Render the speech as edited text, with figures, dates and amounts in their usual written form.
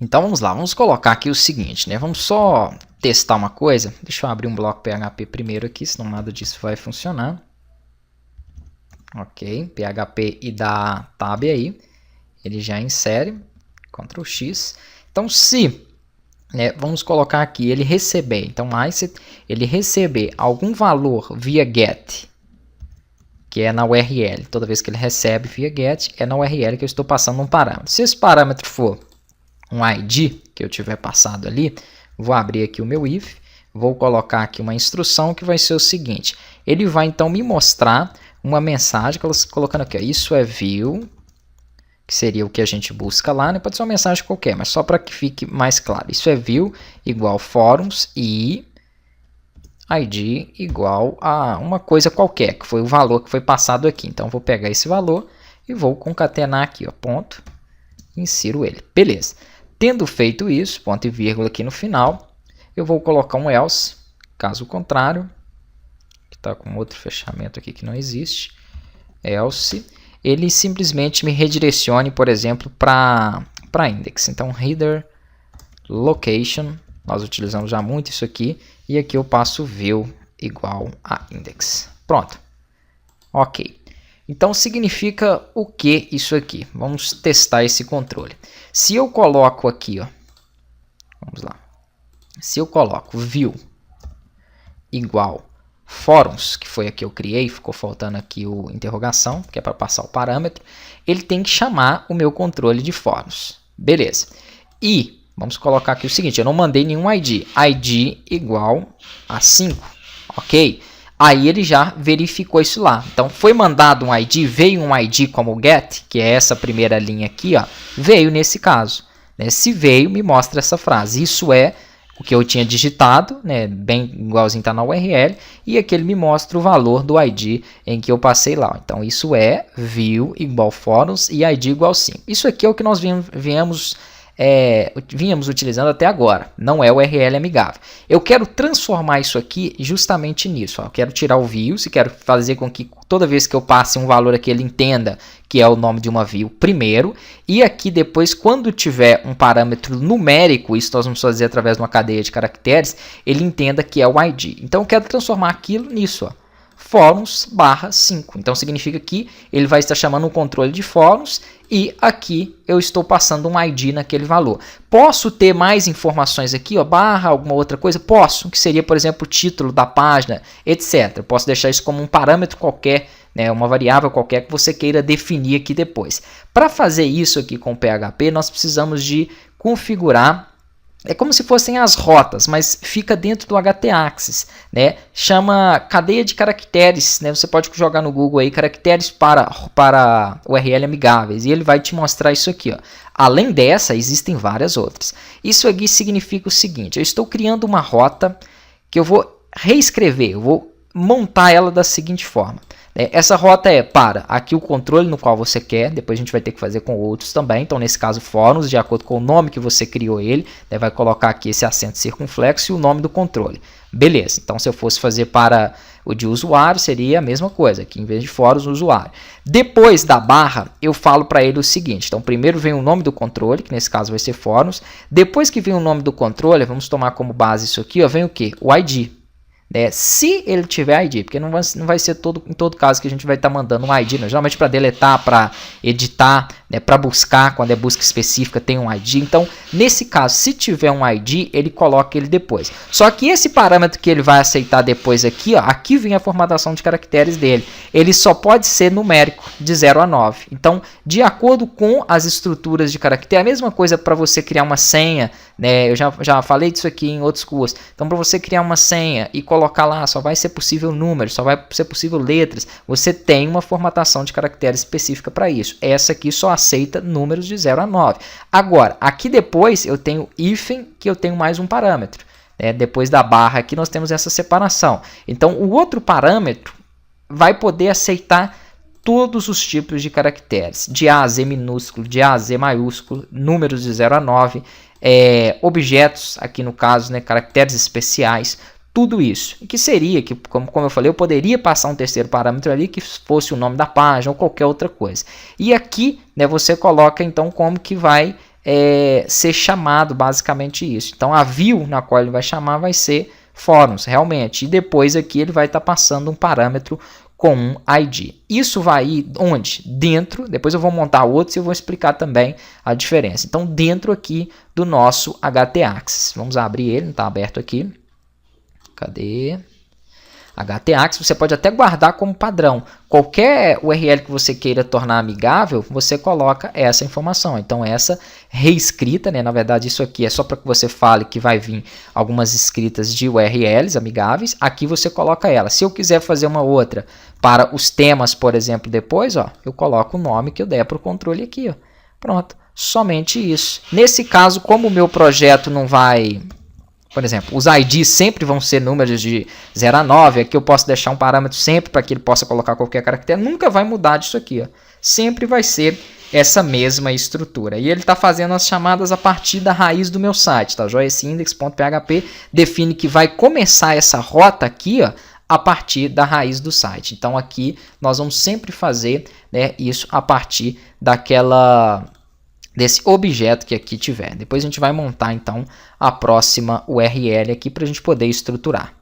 Então vamos lá, vamos colocar aqui o seguinte, né? Vamos só testar uma coisa. Deixa eu abrir um bloco PHP primeiro aqui, senão nada disso vai funcionar. Ok, PHP e dá tab aí. Ele já insere, Ctrl X. Então se, vamos colocar aqui, ele receber, então ele receber algum valor via get, que é na URL, toda vez que ele recebe via get, é na URL que eu estou passando um parâmetro. Se esse parâmetro for um ID que eu tiver passado ali, vou abrir aqui o meu if, vou colocar aqui uma instrução que vai ser o seguinte, ele vai então me mostrar uma mensagem, colocando aqui, ó, isso é view, que seria o que a gente busca lá, né? Pode ser uma mensagem qualquer, mas só para que fique mais claro, isso é view igual forums e ID igual a uma coisa qualquer, que foi o valor que foi passado aqui. Então, vou pegar esse valor e vou concatenar aqui, ó, ponto, insiro ele. Beleza. Tendo feito isso, ponto e vírgula aqui no final, eu vou colocar um else, caso contrário, que está com outro fechamento aqui que não existe, else, ele simplesmente me redirecione, por exemplo, para index. Então, header location, nós utilizamos já muito isso aqui, e aqui eu passo view igual a index. Pronto. Ok. Então, significa o que isso aqui? Vamos testar esse controle. Se eu coloco aqui, ó, vamos lá. Se eu coloco view igual forums, que foi aqui que eu criei, ficou faltando aqui o interrogação, que é para passar o parâmetro, ele tem que chamar o meu controle de forums. Beleza. E vamos colocar aqui o seguinte, eu não mandei nenhum ID. ID igual a 5, ok? Aí ele já verificou isso lá. Então, foi mandado um ID, veio um ID como get, que é essa primeira linha aqui, ó, veio nesse caso. Né? Se veio, me mostra essa frase. Isso é o que eu tinha digitado, né? Bem igualzinho está na URL, e aqui ele me mostra o valor do ID em que eu passei lá. Então, isso é view igual forums e ID igual 5. Isso aqui é o que nós vínhamos utilizando até agora, não é o URL amigável. Eu quero transformar isso aqui justamente nisso. Ó. Eu quero tirar o views e quero fazer com que toda vez que eu passe um valor aqui, ele entenda que é o nome de uma view primeiro, e aqui depois, quando tiver um parâmetro numérico, isso nós vamos fazer através de uma cadeia de caracteres, ele entenda que é o ID. Então eu quero transformar aquilo nisso, ó. Forums barra 5. Então significa que ele vai estar chamando um controle de forums e aqui eu estou passando um ID naquele valor. Posso ter mais informações aqui, ó, barra alguma outra coisa? Posso, que seria, por exemplo, o título da página, etc. Eu posso deixar isso como um parâmetro qualquer, né, uma variável qualquer que você queira definir aqui depois. Para fazer isso aqui com o PHP, nós precisamos de configurar. É como se fossem as rotas, mas fica dentro do htaccess, né? Chama cadeia de caracteres, né? Você pode jogar no Google aí, caracteres para URL amigáveis, e ele vai te mostrar isso aqui, ó. Além dessa, existem várias outras. Isso aqui significa o seguinte, eu estou criando uma rota que eu vou reescrever, eu vou montar ela da seguinte forma. Essa rota é para aqui o controle no qual você quer, depois a gente vai ter que fazer com outros também, então nesse caso forums, de acordo com o nome que você criou ele, vai colocar aqui esse acento circunflexo e o nome do controle. Beleza, então se eu fosse fazer para o de usuário, seria a mesma coisa, aqui em vez de forums, usuário. Depois da barra, eu falo para ele o seguinte, então primeiro vem o nome do controle, que nesse caso vai ser forums, depois que vem o nome do controle, vamos tomar como base isso aqui, ó, vem o que? O ID. Se ele tiver ID, porque não vai ser em todo caso que a gente vai estar mandando um ID, né? Geralmente para deletar, para editar, né? Para buscar, quando é busca específica tem um ID, então nesse caso, se tiver um ID, ele coloca ele depois. Só que esse parâmetro que ele vai aceitar depois aqui, ó, aqui vem a formatação de caracteres dele, ele só pode ser numérico, de 0 a 9, então de acordo com as estruturas de caractere, a mesma coisa para você criar uma senha, né? Eu já falei disso aqui em outros cursos, então para você criar uma senha e colocar lá, só vai ser possível números, só vai ser possível letras, você tem uma formatação de caracteres específica para isso. Essa aqui só aceita números de 0 a 9. Agora, aqui depois eu tenho hífen, que eu tenho mais um parâmetro. Depois da barra aqui nós temos essa separação. Então, o outro parâmetro vai poder aceitar todos os tipos de caracteres, de A a Z minúsculo, de A a Z maiúsculo, números de 0 a 9, objetos, aqui no caso, né, caracteres especiais, tudo isso. Que seria, que como eu falei, eu poderia passar um terceiro parâmetro ali que fosse o nome da página ou qualquer outra coisa. E aqui, né, você coloca então como que vai ser chamado basicamente isso. Então a view na qual ele vai chamar vai ser forums, realmente. E depois aqui ele vai estar passando um parâmetro com um ID. Isso vai ir onde? Dentro, depois eu vou montar outros e eu vou explicar também a diferença. Então dentro aqui do nosso htaccess. Vamos abrir ele, não está aberto aqui. Cadê? htaccess, você pode até guardar como padrão. Qualquer URL que você queira tornar amigável, você coloca essa informação. Então essa reescrita, né? Na verdade isso aqui é só para que você fale que vai vir algumas escritas de URLs amigáveis. Aqui você coloca ela. Se eu quiser fazer uma outra para os temas, por exemplo, depois, ó, eu coloco o nome que eu der para o controle aqui. Ó. Pronto, somente isso. Nesse caso, como o meu projeto não vai... Por exemplo, os IDs sempre vão ser números de 0 a 9. Aqui eu posso deixar um parâmetro sempre para que ele possa colocar qualquer caractere. Nunca vai mudar disso aqui. Ó. Sempre vai ser essa mesma estrutura. E ele está fazendo as chamadas a partir da raiz do meu site. Tá? josindex.php define que vai começar essa rota aqui, ó, a partir da raiz do site. Então aqui nós vamos sempre fazer, né, isso a partir desse objeto que aqui tiver. Depois a gente vai montar então a próxima URL aqui para a gente poder estruturar.